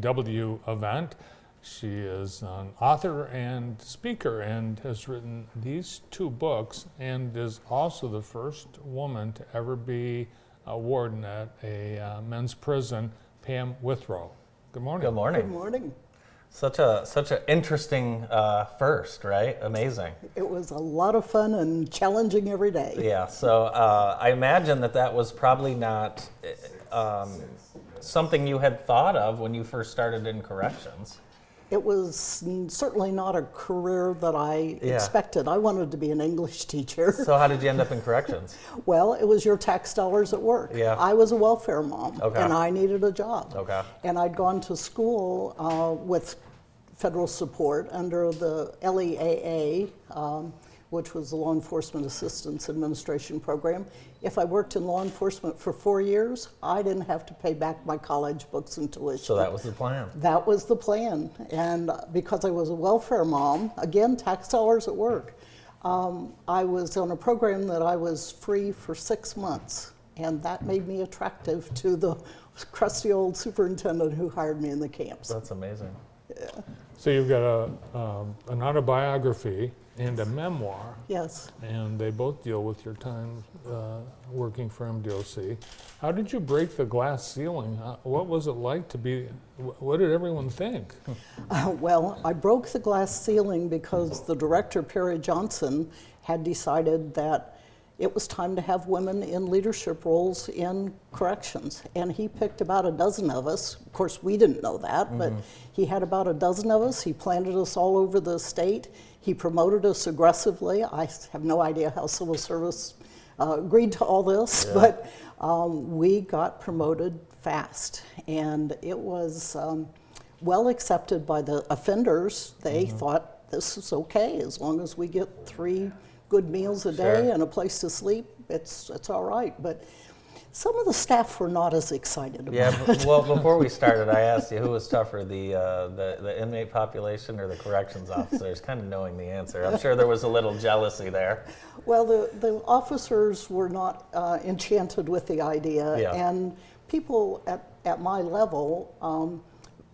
W event. She is an author and speaker and has written these 2 books and is also the first woman to ever be a warden at a men's prison, Pam Withrow. Good morning. Good morning. Good morning. Such an interesting first, right? Amazing. It was a lot of fun and challenging every day. Yeah, so I imagine that was probably not something you had thought of when you first started in corrections. It was certainly not a career that I expected. I wanted to be an English teacher. So how did you end up in corrections? Well, it was your tax dollars at work. Yeah. I was a welfare mom, and I needed a job. Okay. And I'd gone to school with federal support under the LEAA, which was the Law Enforcement Assistance Administration program. If I worked in law enforcement for 4 years, I didn't have to pay back my college books and tuition. So that was the plan. That was the plan. And because I was a welfare mom, again, tax dollars at work, I was on a program that I was free for 6 months. And that made me attractive to the crusty old superintendent who hired me in the camps. That's amazing. Yeah. So you've got an autobiography and a memoir. Yes. And they both deal with your time working for MDOC. How did you break the glass ceiling? What was it like to be, what did everyone think? Well, I broke the glass ceiling because the director, Perry Johnson, had decided that it was time to have women in leadership roles in corrections. And he picked about a dozen of us. Of course, we didn't know that, but he had about a dozen of us. He planted us all over the state. He promoted us aggressively. I have no idea how civil service agreed to all this, but we got promoted fast. And it was well accepted by the offenders. They thought this is okay as long as we get 3 good meals a day and a place to sleep, it's all right. But some of the staff were not as excited about it. Well, before we started, I asked you who was tougher, the inmate population or the corrections officers, kind of knowing the answer. I'm sure there was a little jealousy there. Well, the officers were not enchanted with the idea, and people at my level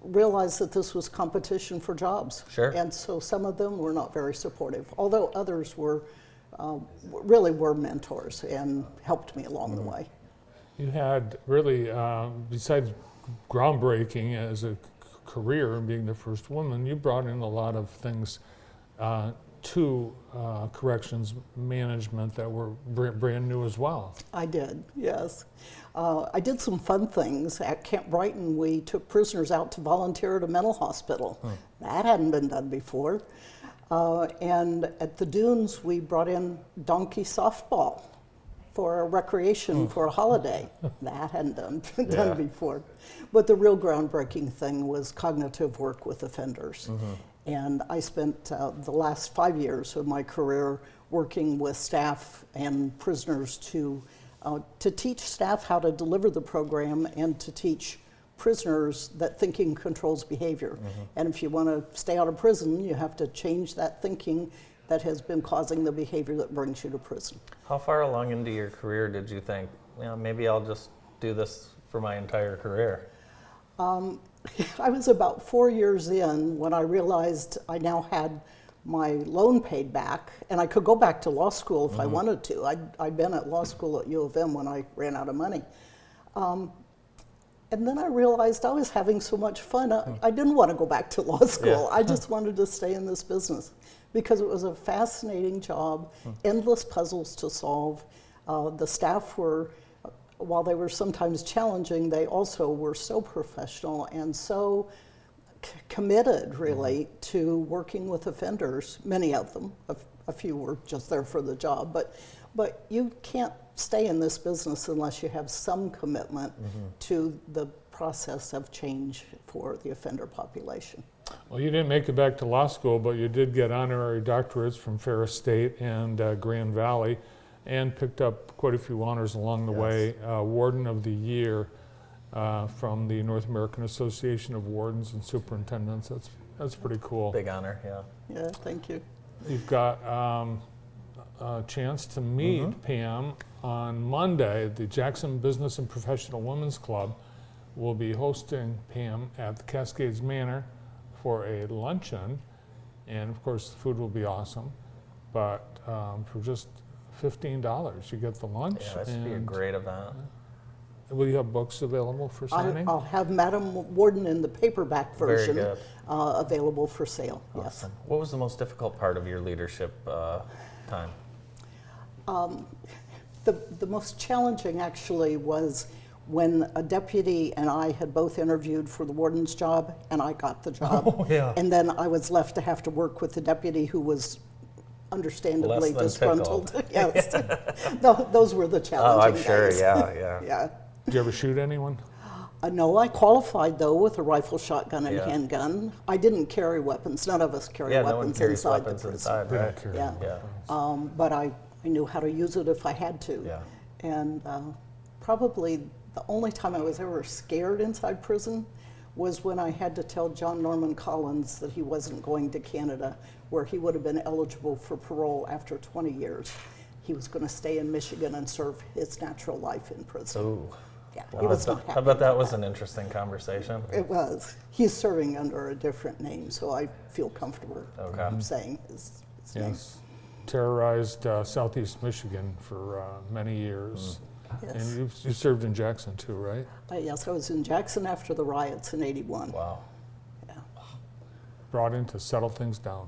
realized that this was competition for jobs. Sure. And so some of them were not very supportive, although others were really were mentors and helped me along the way. You had really, besides groundbreaking as a career and being the first woman, you brought in a lot of things to corrections management that were brand new as well. I did, yes. I did some fun things. At Camp Brighton, we took prisoners out to volunteer at a mental hospital. That hadn't been done before. And at the dunes, we brought in donkey softball for a recreation for a holiday. That hadn't been done before. But the real groundbreaking thing was cognitive work with offenders. And I spent the last 5 years of my career working with staff and prisoners to teach staff how to deliver the program and to teach prisoners that thinking controls behavior. And if you want to stay out of prison, you have to change that thinking that has been causing the behavior that brings you to prison. How far along into your career did you think, maybe I'll just do this for my entire career? I was about 4 years in when I realized I now had my loan paid back, and I could go back to law school if I wanted to. I'd been at law school at U of M when I ran out of money. And then I realized I was having so much fun, I didn't want to go back to law school. I just wanted to stay in this business because it was a fascinating job, endless puzzles to solve. The staff were, while they were sometimes challenging, they also were so professional and so committed, really, to working with offenders, many of them. A few were just there for the job, but you can't stay in this business unless you have some commitment to the process of change for the offender population. Well, you didn't make it back to law school, but you did get honorary doctorates from Ferris State and Grand Valley, and picked up quite a few honors along the way. Warden of the Year from the North American Association of Wardens and Superintendents. That's pretty cool. Big honor, Yeah, thank you. You've got a chance to meet Pam on Monday at the Jackson Business and Professional Women's Club will be hosting Pam at the Cascades Manor for a luncheon. And of course, the food will be awesome. But for just $15, you get the lunch. Yeah, that should be a and great event. will you have books available for signing? I'll have Madam Warden in the paperback Very version good. available for sale. Yes. Awesome. What was the most difficult part of your leadership time? The most challenging actually was when a deputy and I had both interviewed for the warden's job, and I got the job. Oh, yeah. And then I was left to have to work with the deputy who was understandably Less than tickled. disgruntled. Yes. Those were the challenging Oh, I'm sure. days. Yeah. Yeah. Did you ever shoot anyone? No, I qualified though with a rifle, shotgun, and Yeah. handgun. I didn't carry weapons. None of us carry Yeah, no one weapons carries inside weapons the prison. inside, They don't right? carry Yeah. weapons. But I knew how to use it if I had to. Yeah. And probably the only time I was ever scared inside prison was when I had to tell John Norman Collins that he wasn't going to Canada, where he would have been eligible for parole after 20 years. He was going to stay in Michigan and serve his natural life in prison. Ooh. Yeah, Wow, he was I not happy bet that about was an interesting conversation. It was. He's serving under a different name, so I feel comfortable Okay. saying his name. Yes. Terrorized southeast Michigan for many years. Yes. And you served in Jackson too, right? Yes, I was in Jackson after the riots in '81. Wow. Yeah. Brought in to settle things down.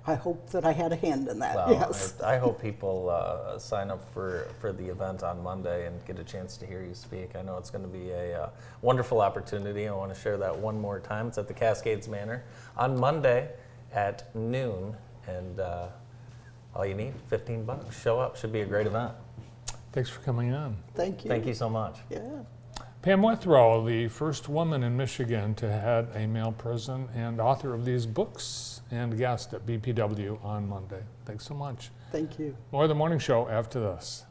I hope that I had a hand in that. Well, Yes. I hope people sign up for the event on Monday and get a chance to hear you speak. I know it's going to be a wonderful opportunity. I want to share that one more time. It's at the Cascades Manor on Monday at noon, and all you need, $15. Show up. Should be a great event. Thanks for coming on. Thank you. Thank you so much. Yeah. Pam Withrow, the first woman in Michigan to head a male prison and author of these books, and guest at BPW on Monday. Thanks so much. Thank you. More of the morning show after this.